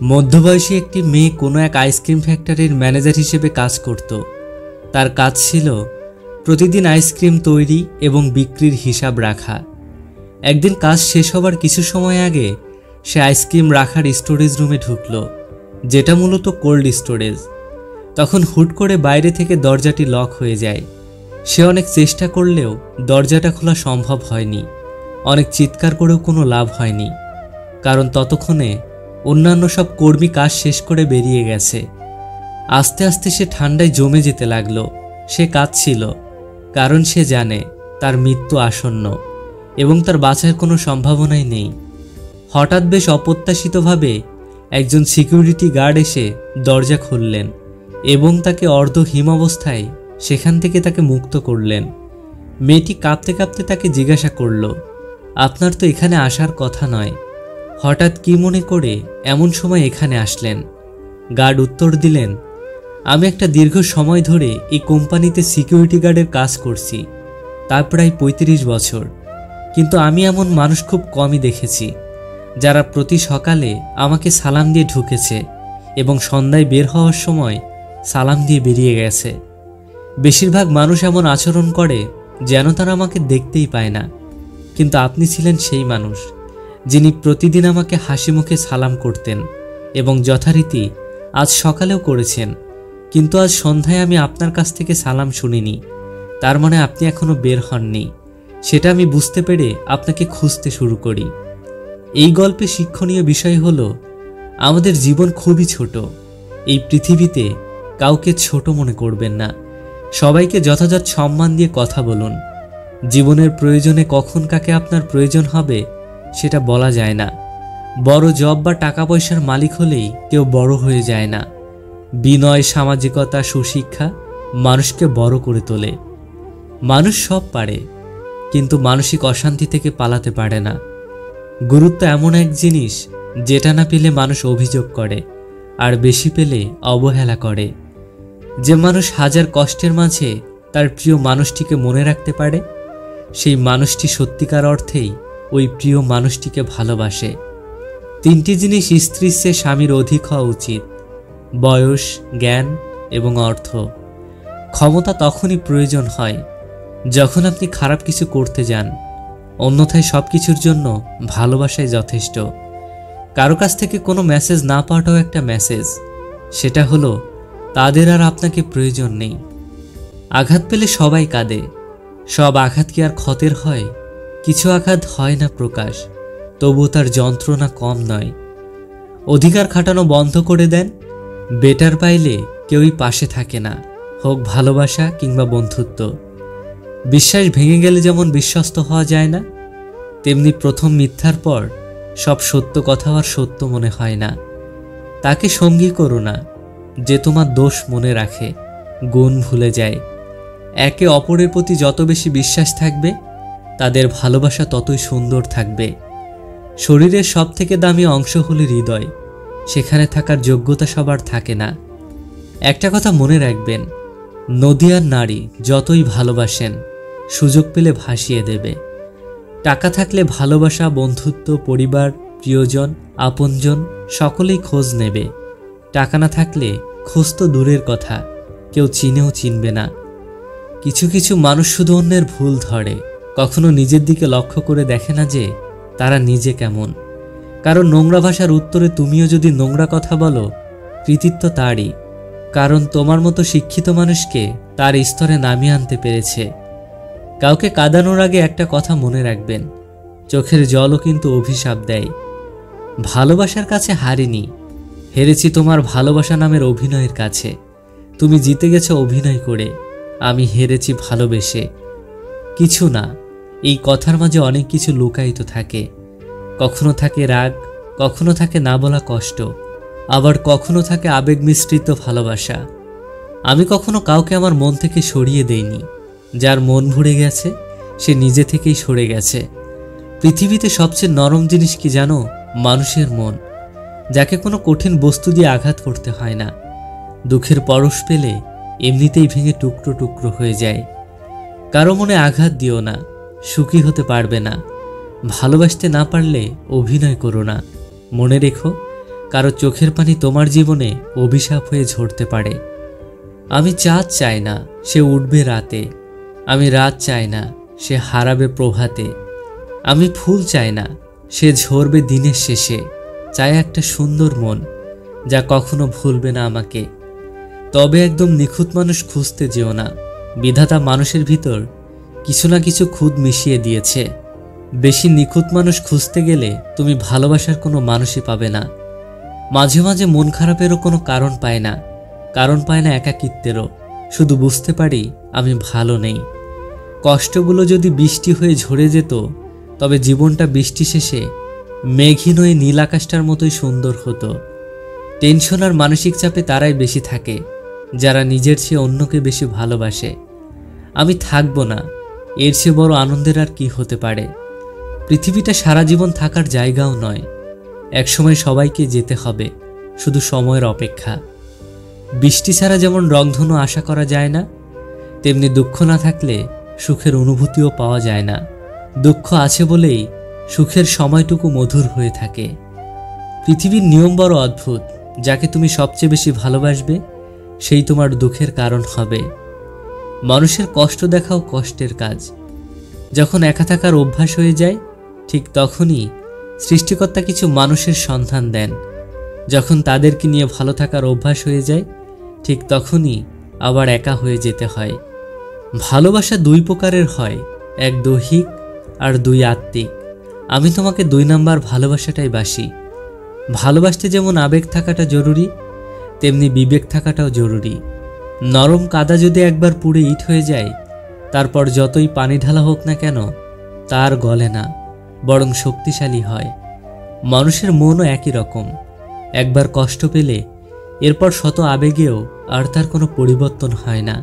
মধ্যবয়সী একটি মেয়ে কোনো এক আইসক্রিম ফ্যাক্টরির ম্যানেজার হিসেবে কাজ করত। তার কাজ ছিল প্রতিদিন আইসক্রিম তৈরি এবং বিক্রির হিসাব রাখা। একদিন কাজ শেষ হবার কিছু সময় আগে সে আইসক্রিম রাখার স্টোরেজ রুমে ঢুকল, যেটা মূলত কোল্ড স্টোরেজ। তখন হুট করে বাইরে থেকে দরজাটি লক হয়ে যায়। সে অনেক চেষ্টা করলেও দরজাটা খোলা সম্ভব হয়নি। অনেক চিৎকার করেও কোনো লাভ হয়নি, কারণ ততক্ষণে অন্যান্য সব কর্মী কাজ শেষ করে বেরিয়ে গেছে। আস্তে আস্তে সে ঠান্ডায় জমে যেতে লাগলো। সে কাঁদছিল, কারণ সে জানে তার মৃত্যু আসন্ন এবং তার বাঁচার কোনো সম্ভাবনাই নেই। হঠাৎ বেশ অপ্রত্যাশিতভাবে একজন সিকিউরিটি গার্ড এসে দরজা খুললেন এবং তাকে অর্ধহিম অবস্থায় সেখান থেকে তাকে মুক্ত করলেন। মেয়েটি কাঁপতে কাঁপতে তাকে জিজ্ঞাসা করল, আপনার তো এখানে আসার কথা নয়, হঠাৎ কি মনে করে এমন সময় এখানে আসলেন? গার্ড উত্তর দিলেন, আমি একটা দীর্ঘ সময় ধরে এই কোম্পানিতে সিকিউরিটি গার্ডের কাজ করছি, তার প্রায় ৩৫ বছর। কিন্তু আমি এমন মানুষ খুব কমই দেখেছি যারা প্রতি সকালে আমাকে সালাম দিয়ে ঢুকেছে এবং সন্ধ্যায় বের হওয়ার সময় সালাম দিয়ে বেরিয়ে গেছে। বেশিরভাগ মানুষ এমন আচরণ করে যেন তারা আমাকে দেখতেই পায় না, কিন্তু আপনি ছিলেন সেই মানুষ যিনি প্রতিদিন আমাকে হাসি মুখে সালাম করতেন এবং যথারীতি আজ সকালেও করেছেন। কিন্তু আজ সন্ধ্যায় আমি আপনার কাছ থেকে সালাম শুনিনি, তার মানে আপনি এখনো বের হননি। সেটা আমি বুঝতে পেরে আপনাকে খুঁজতে শুরু করি। এই গল্পে শিক্ষণীয় বিষয় হলো, আমাদের জীবন খুবই ছোট। এই পৃথিবীতে কাউকে ছোট মনে করবেন না। সবাইকে যথাযথ সম্মান দিয়ে কথা বলুন। জীবনের প্রয়োজনে কখন কাকে আপনার প্রয়োজন হবে সেটা বলা যায় না। বড় জব বা টাকা পয়সার মালিক হলেই কেউ বড় হয়ে যায় না। বিনয়, সামাজিকতা, সুশিক্ষা মানুষকে বড় করে তোলে। মানুষ সব পারে, কিন্তু মানসিক অশান্তি থেকে পালাতে পারে না। গুরুত্ব এমন এক জিনিস যেটা না পেলে মানুষ অভিযোগ করে, আর বেশি পেলে অবহেলা করে। যে মানুষ হাজার কষ্টের মাঝে তার প্রিয় মানুষটিকে মনে রাখতে পারে, সেই মানুষটি সত্যিকার অর্থেই ওই প্রিয় মানুষটিকে ভালোবাসে। 3টি জিনিস স্ত্রীর চেয়ে স্বামীর অধিক হওয়া উচিত: বয়স, জ্ঞান এবং অর্থ। ক্ষমতা তখনই প্রয়োজন হয় যখন আপনি খারাপ কিছু করতে যান, অন্যথায় সব কিছুর জন্য ভালোবাসাই যথেষ্ট। কারো কাছ থেকে কোনো মেসেজ না পাওয়াটাও একটা মেসেজ। সেটা হলো তাদের আর আপনাকে প্রয়োজন নেই। আঘাত পেলে সবাই কাঁদে। সব আঘাত কি আর ক্ষতের হয়? কিছু আঘাত হয় না প্রকাশ, তবু তার যন্ত্রণা কম নয়। অধিকার খাটানো বন্ধ করে দেন। বেটার পাইলে কেউই পাশে থাকে না, হোক ভালোবাসা কিংবা বন্ধুত্ব। বিশ্বাস ভেঙে গেলে যেমন বিশ্বস্ত হওয়া যায় না, তেমনি প্রথম মিথ্যার পর সব সত্য কথাও আর সত্য মনে হয় না। তাকে সঙ্গী করো না যে তোমার দোষ মনে রাখে, গুণ ভুলে যায়। একে অপরের প্রতি যত বেশি বিশ্বাস থাকবে, তাদের ভালোবাসা ততই সুন্দর থাকবে। শরীরের সবথেকে দামি অংশ হলো হৃদয়, সেখানে থাকার যোগ্যতা সবার থাকে না। একটা কথা মনে রাখবেন, নদী আর নারী যতই ভালোবাসেন, সুযোগ পেলে ভাসিয়ে দেবে। টাকা থাকলে ভালোবাসা, বন্ধুত্ব, পরিবার, প্রিয়জন, আপনজন সকলেই খোঁজ নেবে। টাকা না থাকলে খোঁজ তো দূরের কথা, কেউ চিনেও চিনবে না। কিছু কিছু মানুষ শুধু অন্যের ভুল ধরে, কখনো নিজের দিকে লক্ষ্য করে দেখে না যে তারা নিজে কেমন। কারণ নোংরা ভাষার উত্তরে তুমিও যদি নোংরা কথা বলো, কৃতিত্ব তারই, কারণ তোমার মতো শিক্ষিত মানুষকে তার স্তরে নামিয়ে আনতে পেরেছে। কাউকে কাঁদানোর আগে একটা কথা মনে রাখবেন, চোখের জলও কিন্তু অভিশাপ দেয়। ভালোবাসার কাছে হারিনি, হেরেছি তোমার ভালোবাসা নামের অভিনয়ের কাছে। তুমি জিতে গেছো অভিনয় করে, আমি হেরেছি ভালোবেসে। কিছু না, এই কথার মাঝে অনেক কিছু লুকায়িত থাকে। কখনো থাকে রাগ, কখনো থাকে না বলা কষ্ট, আবার কখনো থাকে আবেগ মিশ্রিত ভালোবাসা। আমি কখনো কাউকে আমার মন থেকে সরিয়ে দেইনি। যার মন ভরে গেছে সে নিজে থেকেই সরে গেছে। পৃথিবীতে সবচেয়ে নরম জিনিস কি জানো? মানুষের মন, যাকে কোনো কঠিন বস্তু দিয়ে আঘাত করতে হয় না। দুঃখের পরশ পেলে এমনিতেই ভেঙে টুকরো টুকরো হয়ে যায়। কারো মনে আঘাত দিও না, সুখী হতে পারবে না। ভালোবাসতে না পারলে অভিনয় করো না। মনে রেখো, কারো চোখের পানি তোমার জীবনে অভিশাপ হয়ে ঝরতে পারে। আমি চাঁদ চাই না সে উঠবে রাতে, আমি রাত চাই না সে হারাবে প্রভাতে, আমি ফুল চাই না সে ঝরবে দিনের শেষে, চাই একটা সুন্দর মন যা কখনো ভুলবে না আমাকে। তবে একদম নিখুঁত মানুষ খুঁজতে যেও না, বিধাতা মানুষের ভিতর কিছু না কিছু খুঁত মিশিয়ে দিয়েছে। বেশি নিখুঁত মানুষ খুঁজতে গেলে তুমি ভালোবাসার কোনো মানুষই পাবে না। মাঝে মাঝে মন খারাপেরও কোনো কারণ পায় না, কারণ পায় না একাকিত্বেরও, শুধু বুঝতে পারি আমি ভালো নেই। কষ্টগুলো যদি বৃষ্টি হয়ে ঝরে যেত, তবে জীবনটা বৃষ্টি শেষে মেঘহীন হয়ে নীল আকাশটার মতোই সুন্দর হতো। টেনশন আর মানসিক চাপে তারাই বেশি থাকে যারা নিজের চেয়ে অন্যকে বেশি ভালোবাসে। আমি থাকবো না, এর চেয়ে বড় আনন্দের আর কি হতে পারে। পৃথিবীটা সারা জীবন থাকার জায়গাও নয়, একসময় সবাইকে যেতে হবে, শুধু সময়ের অপেক্ষা। বৃষ্টি ছাড়া যেমন রংধনু আশা করা যায় না, তেমনি দুঃখ না থাকলে সুখের অনুভূতিও পাওয়া যায় না। দুঃখ আছে বলেই সুখের সময়টুকু মধুর হয়ে থাকে। পৃথিবীর নিয়ম বড় অদ্ভুত, যাকে তুমি সবচেয়ে বেশি ভালোবাসবে সেই তোমার দুঃখের কারণ হবে। মানুষের কষ্ট দেখাও কষ্টের কাজ। যখন একা থাকার অভ্যাস হয়ে যায়, ঠিক তখনই সৃষ্টিকর্তা কিছু মানুষের সন্ধান দেন। যখন তাদেরকে নিয়ে ভালো থাকার অভ্যাস হয়ে যায়, ঠিক তখনই আবার একা হয়ে যেতে হয়। ভালোবাসা দুই প্রকারের হয়, এক দৈহিক আর দুই আত্মিক। আমি তোমাকে 2 নাম্বার ভালোবাসাটাই বাসি। ভালোবাসতে যেমন আবেগ থাকাটা জরুরি, তেমনি বিবেক থাকাটাও জরুরি। নরম কাদা যদি একবার পুড়ে ইট হয়ে যায়, তারপর যতই পানি ঢালা হোক না কেন তার গলে না, বরং শক্তিশালী হয়। মানুষের মনও একই রকম, একবার কষ্ট পেলে এরপর শত আবেগেও আর তার কোনো পরিবর্তন হয় না।